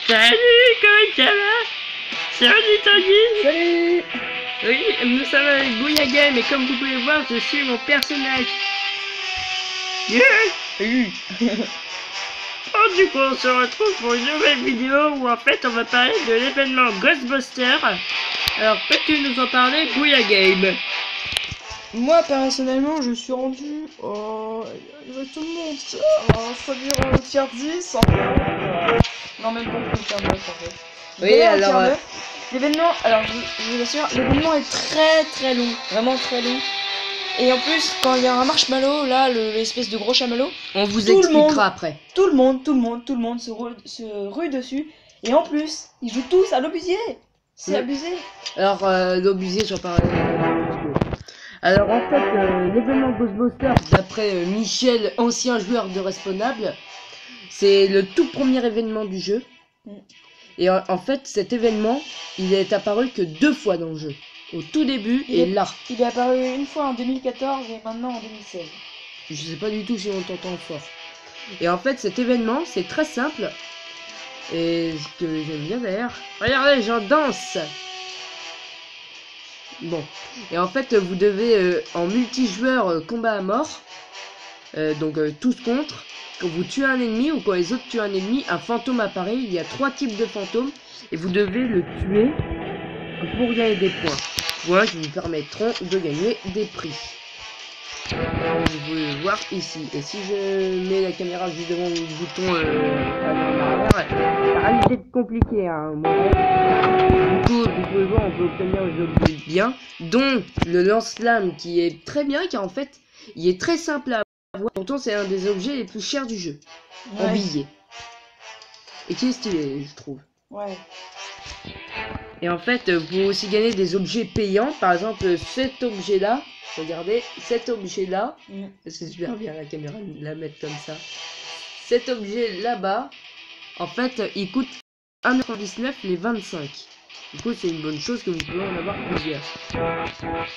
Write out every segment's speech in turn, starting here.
Salut, comment ça va? Salut Tanguy. Salut. Oui, nous sommes avec Bouya Game et comme vous pouvez voir, je suis mon personnage. Yeah. Salut. Oh, du coup, on se retrouve pour une nouvelle vidéo où en fait on va parler de l'événement Ghostbusters. Alors, peux-tu nous en parler, Bouya Game? Moi personnellement je suis rendu exactement c'est-à-dire tier 10 non même pas le tier 9 en fait. Oui, alors l'événement, alors je vous assure, l'événement est très long, vraiment très long. Et en plus quand il y a un marshmallow là, l'espèce de gros chamallow, on vous expliquera après. Tout le monde se rue dessus. Et en plus ils jouent tous à l'obusier. C'est abusé. Alors l'obusier, j'en parle. Alors en fait, l'événement Ghostbusters, d'après Michel, ancien joueur de Respawnable, c'est le tout premier événement du jeu. Et en fait, cet événement, il est apparu que 2 fois dans le jeu. Au tout début et là. Il est apparu une fois en 2014 et maintenant en 2016. Je sais pas du tout si on t'entend fort. Et en fait, cet événement, c'est très simple. Et ce que j'aime bien d'ailleurs, regardez, j'en danse. Bon, et en fait vous devez en multijoueur combat à mort, donc tous contre, quand vous tuez un ennemi ou quand les autres tuent un ennemi, un fantôme apparaît. Il y a 3 types de fantômes et vous devez le tuer pour gagner des points qui vous permettront de gagner des prix. Vous pouvez le voir ici, et si je mets la caméra juste devant le bouton ça risque d'être compliqué à un moment. Du coup, vous pouvez voir, on peut obtenir des objets bien, dont le lance-flamme qui est très bien, car en fait, il est très simple à avoir. Pourtant, c'est un des objets les plus chers du jeu, en billets. Et qui est stylé, je trouve. Ouais. Et en fait, vous pouvez aussi gagner des objets payants. Par exemple, cet objet-là, regardez, cet objet-là, c'est super bien la caméra de la mettre comme ça. Cet objet là-bas, en fait, il coûte 1,19€ les 25. Du coup, c'est une bonne chose que vous pouvez en avoir plusieurs.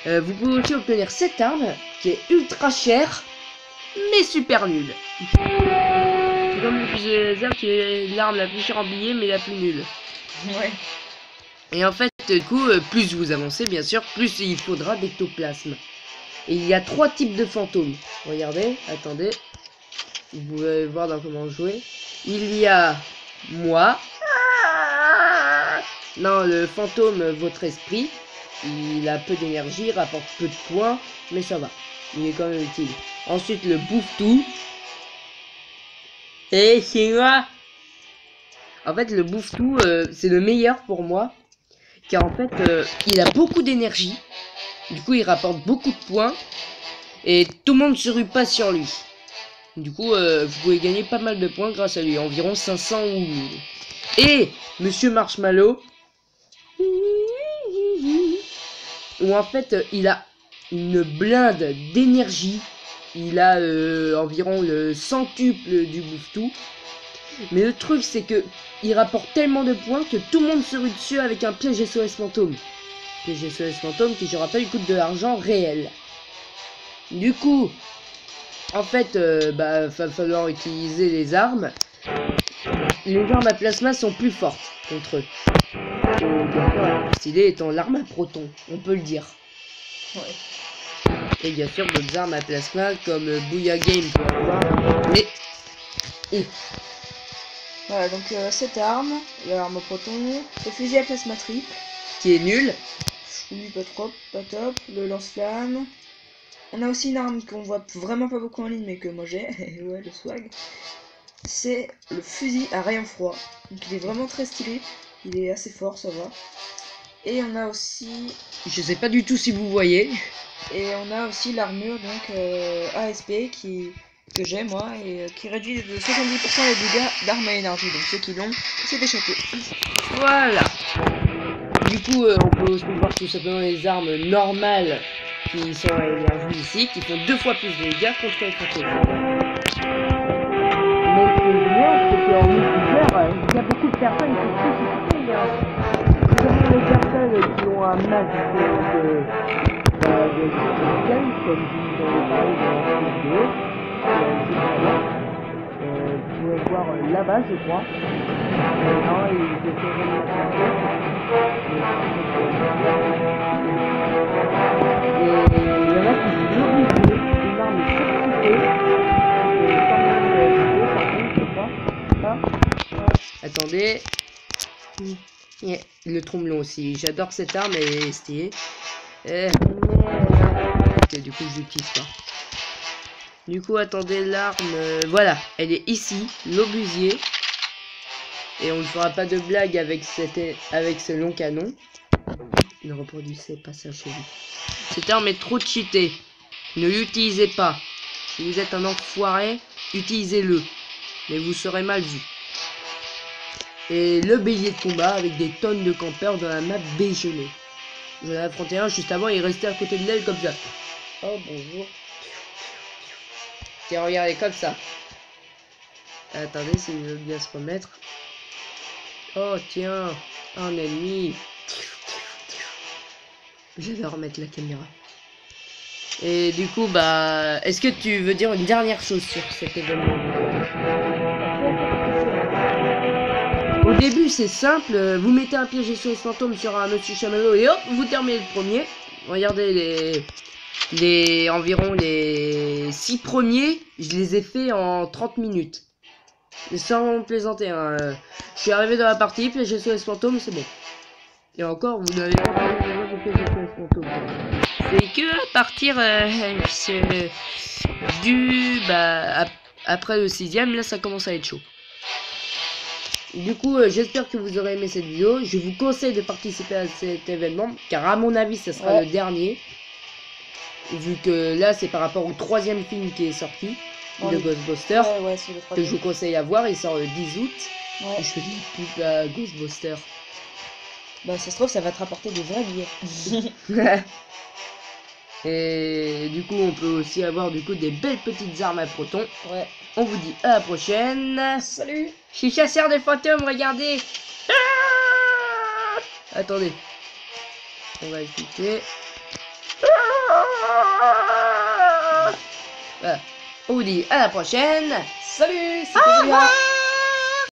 Vous pouvez aussi obtenir cette arme qui est ultra chère, mais super nulle. C'est comme le fusil laser qui est l'arme la plus chère en billets, mais la plus nulle. Ouais. Et en fait, du coup, plus vous avancez, bien sûr, plus il faudra d'ectoplasme. Et il y a 3 types de fantômes. Regardez, attendez. Vous pouvez voir dans comment jouer. Il y a moi. Non, le fantôme, votre esprit. Il a peu d'énergie, rapporte peu de points, mais ça va. Il est quand même utile. Ensuite, le bouffe-tout. Et c'est moi. En fait, le bouffe-tout, c'est le meilleur pour moi. Car en fait, il a beaucoup d'énergie. Du coup, il rapporte beaucoup de points. Et tout le monde se rue pas sur lui. Du coup, vous pouvez gagner pas mal de points grâce à lui. Environ 500 ou 1000. Et Monsieur Marshmallow, où en fait, il a une blinde d'énergie. Il a environ le centuple du bouffe-tout. Mais le truc, c'est que il rapporte tellement de points que tout le monde se rue dessus avec un piège SOS fantôme. Piège SOS fantôme qui, je rappelle, coûte de l'argent réel. Du coup, en fait, va falloir utiliser les armes. Les armes à plasma sont plus fortes contre eux. Stylé étant l'arme à proton, on peut le dire. Ouais. Et bien sûr, d'autres armes à plasma comme Bouya Game peut avoir. Mais... Voilà, donc cette arme, l'arme au proton, le fusil à plasma triple. Qui est nul. Oui, pas top. Le lance-flamme. On a aussi une arme qu'on voit vraiment pas beaucoup en ligne, mais que moi j'ai. Ouais, le swag. C'est le fusil à rayon froid. Donc il est vraiment très stylé. Il est assez fort, ça va. Et on a aussi... Je sais pas du tout si vous voyez. Et on a aussi l'armure, donc ASP, que j'ai moi, et qui réduit de 70% les dégâts d'armes à énergie. Donc ceux qui l'ont, c'est échappé. Voilà. Du coup, on peut aussi voir tout simplement les armes normales qui sont à énergie ici, qui font 2 fois plus de dégâts contre les fantômes. Mais ce que je vois, c'est qu'en multijoueur, il y a beaucoup de personnes qui sont très énergie. Notamment les personnes qui ont un max de game, comme je vous en ai parlé dans la vidéo. Vous pouvez voir là-bas, je crois. Non, il peut faire une et il y en a qui sont obligés une arme surcoupée. Attendez. Yeah. Le tromblon aussi. J'adore cette arme, elle est stylée. Ok, du coup, je l'utilise pas. Du coup, attendez, l'arme... voilà, elle est ici, l'obusier. Et on ne fera pas de blague avec ce long canon. Ne reproduisez pas ça chez vous. Cette arme est trop cheatée. Ne l'utilisez pas. Si vous êtes un enfoiré, utilisez-le. Mais vous serez mal vu. Et le bélier de combat avec des tonnes de campeurs dans la map bégelée. J'en ai affronté un juste avant, il restait à côté de l'aile comme ça. Oh bonjour. Tiens, regardez comme ça. Attendez s'il veut bien se remettre. Oh tiens, un ennemi. J'adore remettre la caméra. Et du coup, bah, est-ce que tu veux dire une dernière chose sur cet événement? Au début, c'est simple. Vous mettez un piège SOS fantôme sur un monsieur chamallow et hop, vous terminez le premier. Regardez environ les 6 premiers, je les ai fait en 30 minutes. Sans plaisanter, hein. Je suis arrivé dans la partie, piège SOS fantôme, c'est bon. Et encore, vous n'avez pas besoin de piège SOS fantôme. C'est que à partir après le 6ème, là ça commence à être chaud. Du coup, j'espère que vous aurez aimé cette vidéo. Je vous conseille de participer à cet événement, car à mon avis, ce sera le dernier. Vu que là, c'est par rapport au 3ème film qui est sorti, de Ghostbusters, que je vous conseille à voir. Il sort le 10 août. Je fais une pub à Ghostbusters. Bah, ça se trouve, ça va te rapporter des vrais billets. Et du coup, on peut aussi avoir des belles petites armes à proton. On vous dit à la prochaine. Salut. Je suis chasseur de fantômes, regardez. Attendez. On va écouter. Voilà. On vous dit à la prochaine. Salut, c'était Julia.